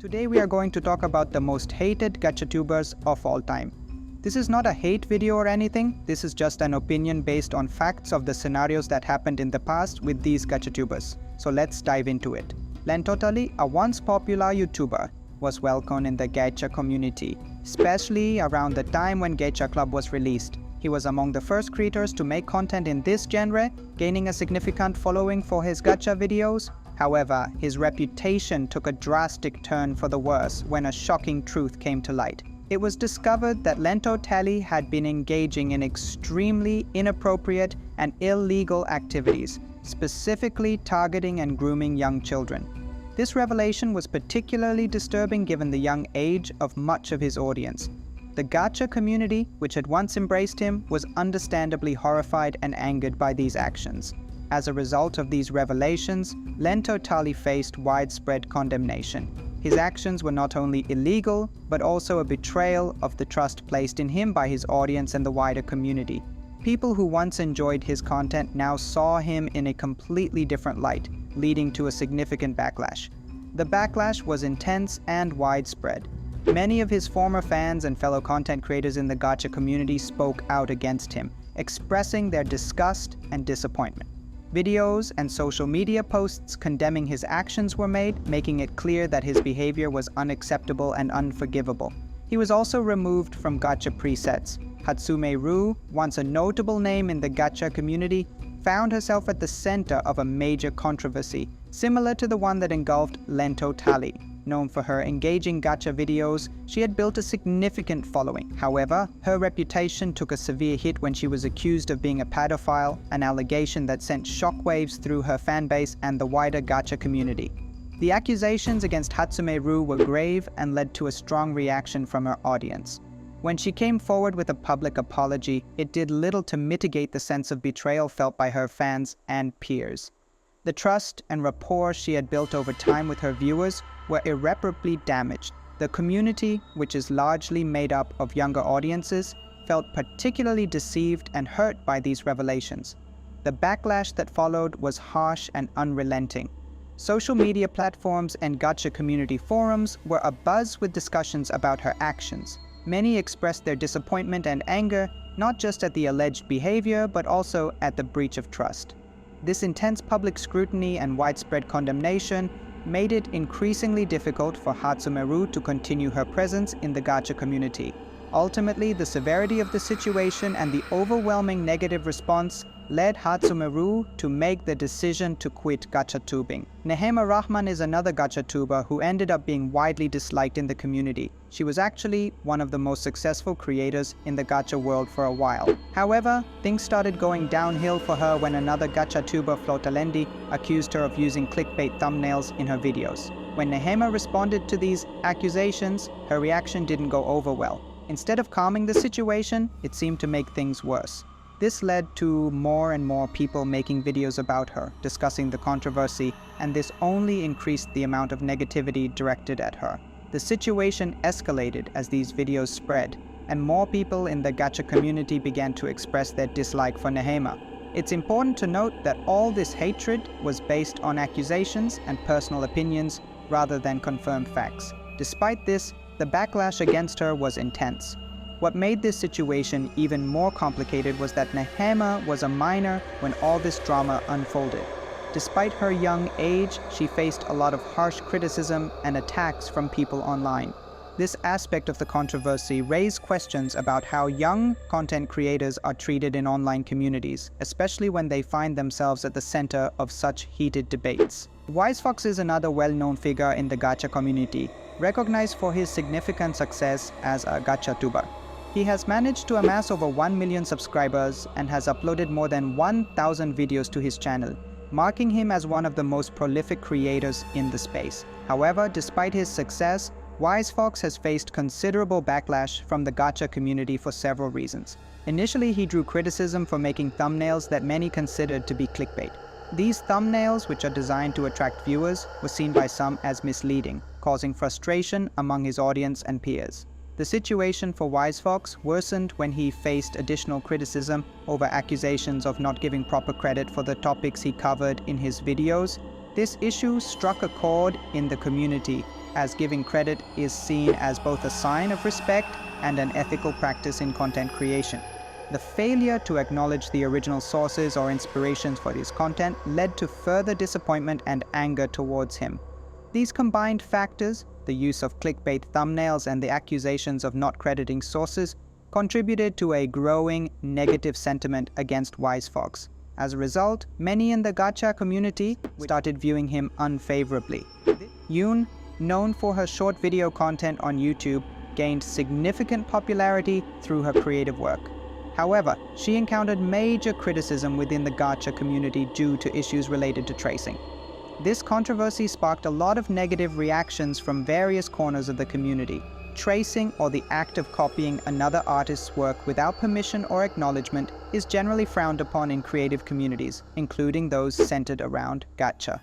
Today we are going to talk about the most hated Gachatubers of all time. This is not a hate video or anything, this is just an opinion based on facts of the scenarios that happened in the past with these Gachatubers. So let's dive into it. Lentotally, a once popular YouTuber, was well known in the Gacha community, especially around the time when Gacha Club was released. He was among the first creators to make content in this genre, gaining a significant following for his gacha videos. However, his reputation took a drastic turn for the worse when a shocking truth came to light. It was discovered that Lentotally had been engaging in extremely inappropriate and illegal activities, specifically targeting and grooming young children. This revelation was particularly disturbing given the young age of much of his audience. The gacha community, which had once embraced him, was understandably horrified and angered by these actions. As a result of these revelations, Lentotally faced widespread condemnation. His actions were not only illegal, but also a betrayal of the trust placed in him by his audience and the wider community. People who once enjoyed his content now saw him in a completely different light, leading to a significant backlash. The backlash was intense and widespread. Many of his former fans and fellow content creators in the gacha community spoke out against him, expressing their disgust and disappointment. Videos and social media posts condemning his actions were made, making it clear that his behavior was unacceptable and unforgivable. He was also removed from gacha presets. Hatsume Ru, once a notable name in the gacha community, found herself at the center of a major controversy, similar to the one that engulfed Lentotally. Known for her engaging gacha videos, she had built a significant following. However, her reputation took a severe hit when she was accused of being a pedophile, an allegation that sent shockwaves through her fanbase and the wider gacha community. The accusations against Hatsume Ru were grave and led to a strong reaction from her audience. When she came forward with a public apology, it did little to mitigate the sense of betrayal felt by her fans and peers. The trust and rapport she had built over time with her viewers were irreparably damaged. The community, which is largely made up of younger audiences, felt particularly deceived and hurt by these revelations. The backlash that followed was harsh and unrelenting. Social media platforms and gacha community forums were abuzz with discussions about her actions. Many expressed their disappointment and anger, not just at the alleged behavior, but also at the breach of trust. This intense public scrutiny and widespread condemnation made it increasingly difficult for Hatsume Ru to continue her presence in the gacha community. Ultimately, the severity of the situation and the overwhelming negative response led Hatsume Ru to make the decision to quit gachatubing. Nehema Rahman is another gachatuber who ended up being widely disliked in the community. She was actually one of the most successful creators in the gacha world for a while. However, things started going downhill for her when another gachatuber, Flotalendi, accused her of using clickbait thumbnails in her videos. When Nehema responded to these accusations, her reaction didn't go over well. Instead of calming the situation, it seemed to make things worse. This led to more and more people making videos about her, discussing the controversy, and this only increased the amount of negativity directed at her. The situation escalated as these videos spread, and more people in the gacha community began to express their dislike for Nehema. It's important to note that all this hatred was based on accusations and personal opinions rather than confirmed facts. Despite this, the backlash against her was intense. What made this situation even more complicated was that Nehema was a minor when all this drama unfolded. Despite her young age, she faced a lot of harsh criticism and attacks from people online. This aspect of the controversy raised questions about how young content creators are treated in online communities, especially when they find themselves at the center of such heated debates. WiseFox is another well-known figure in the gacha community, recognized for his significant success as a gachatuber. He has managed to amass over 1 million subscribers and has uploaded more than 1,000 videos to his channel, marking him as one of the most prolific creators in the space. However, despite his success, WiseFox has faced considerable backlash from the gacha community for several reasons. Initially, he drew criticism for making thumbnails that many considered to be clickbait. These thumbnails, which are designed to attract viewers, were seen by some as misleading, causing frustration among his audience and peers. The situation for WiseFox worsened when he faced additional criticism over accusations of not giving proper credit for the topics he covered in his videos. This issue struck a chord in the community, as giving credit is seen as both a sign of respect and an ethical practice in content creation. The failure to acknowledge the original sources or inspirations for his content led to further disappointment and anger towards him. These combined factors, the use of clickbait thumbnails and the accusations of not crediting sources, contributed to a growing negative sentiment against WiseFox. As a result, many in the gacha community started viewing him unfavorably. Yoon, known for her short video content on YouTube, gained significant popularity through her creative work. However, she encountered major criticism within the gacha community due to issues related to tracing. This controversy sparked a lot of negative reactions from various corners of the community. Tracing, or the act of copying another artist's work without permission or acknowledgement, is generally frowned upon in creative communities, including those centered around gacha.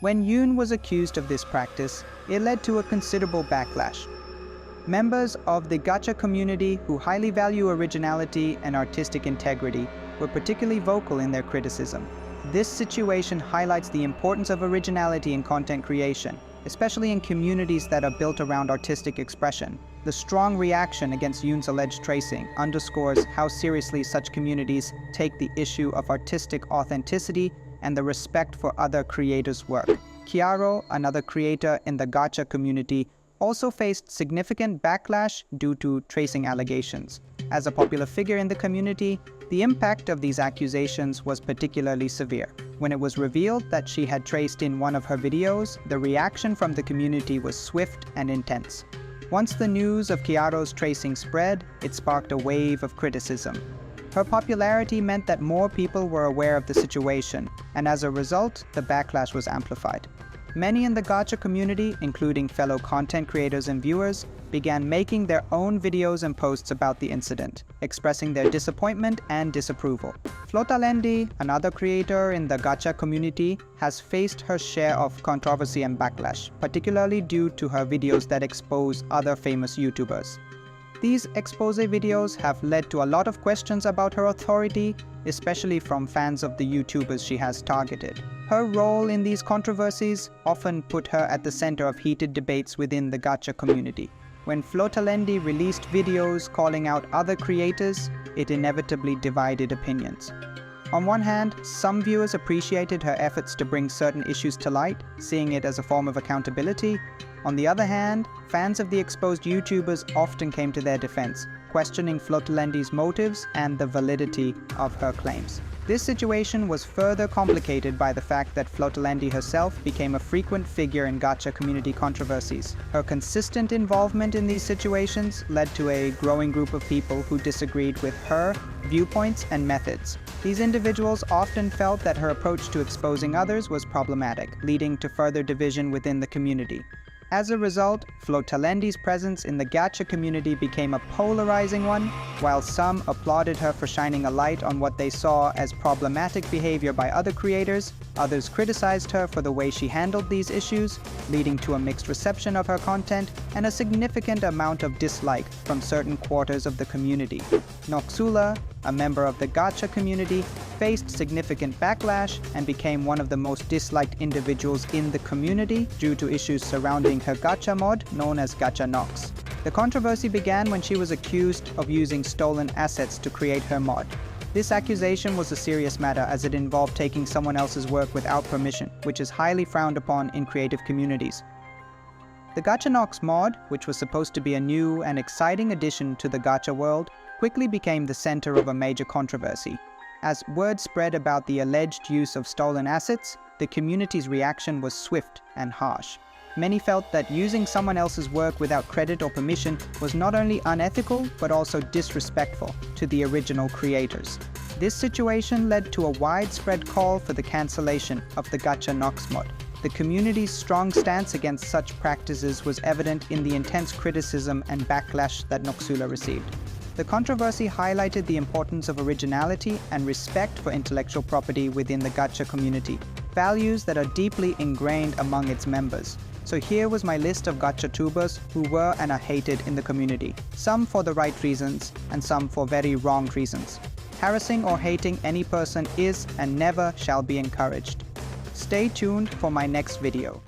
When Yoon was accused of this practice, it led to a considerable backlash. Members of the gacha community who highly value originality and artistic integrity were particularly vocal in their criticism. This situation highlights the importance of originality in content creation, especially in communities that are built around artistic expression. The strong reaction against Yoon's alleged tracing underscores how seriously such communities take the issue of artistic authenticity and the respect for other creators' work. Kiaro, another creator in the gacha community, also faced significant backlash due to tracing allegations. As a popular figure in the community, the impact of these accusations was particularly severe. When it was revealed that she had traced in one of her videos, the reaction from the community was swift and intense. Once the news of Kiaro's tracing spread, it sparked a wave of criticism. Her popularity meant that more people were aware of the situation, and as a result, the backlash was amplified. Many in the gacha community, including fellow content creators and viewers, began making their own videos and posts about the incident, expressing their disappointment and disapproval. Flotalendi, another creator in the gacha community, has faced her share of controversy and backlash, particularly due to her videos that expose other famous YouTubers. These expose videos have led to a lot of questions about her authority, especially from fans of the YouTubers she has targeted. Her role in these controversies often put her at the center of heated debates within the gacha community. When Flotalendi released videos calling out other creators, it inevitably divided opinions. On one hand, some viewers appreciated her efforts to bring certain issues to light, seeing it as a form of accountability. On the other hand, fans of the exposed YouTubers often came to their defense, questioning Flotalendi's motives and the validity of her claims. This situation was further complicated by the fact that Flotalendi herself became a frequent figure in gacha community controversies. Her consistent involvement in these situations led to a growing group of people who disagreed with her viewpoints and methods. These individuals often felt that her approach to exposing others was problematic, leading to further division within the community. As a result, Flotalendi's presence in the gacha community became a polarizing one. While some applauded her for shining a light on what they saw as problematic behavior by other creators, others criticized her for the way she handled these issues, leading to a mixed reception of her content and a significant amount of dislike from certain quarters of the community. Noxula, a member of the gacha community, faced significant backlash and became one of the most disliked individuals in the community due to issues surrounding her gacha mod known as Gachanox. The controversy began when she was accused of using stolen assets to create her mod. This accusation was a serious matter as it involved taking someone else's work without permission, which is highly frowned upon in creative communities. The Gachanox mod, which was supposed to be a new and exciting addition to the gacha world, quickly became the center of a major controversy. As word spread about the alleged use of stolen assets, the community's reaction was swift and harsh. Many felt that using someone else's work without credit or permission was not only unethical, but also disrespectful to the original creators. This situation led to a widespread call for the cancellation of the Gachanox mod. The community's strong stance against such practices was evident in the intense criticism and backlash that Noxula received. The controversy highlighted the importance of originality and respect for intellectual property within the gacha community, values that are deeply ingrained among its members. So here was my list of Gachatubers who were and are hated in the community, some for the right reasons and some for very wrong reasons. Harassing or hating any person is and never shall be encouraged. Stay tuned for my next video.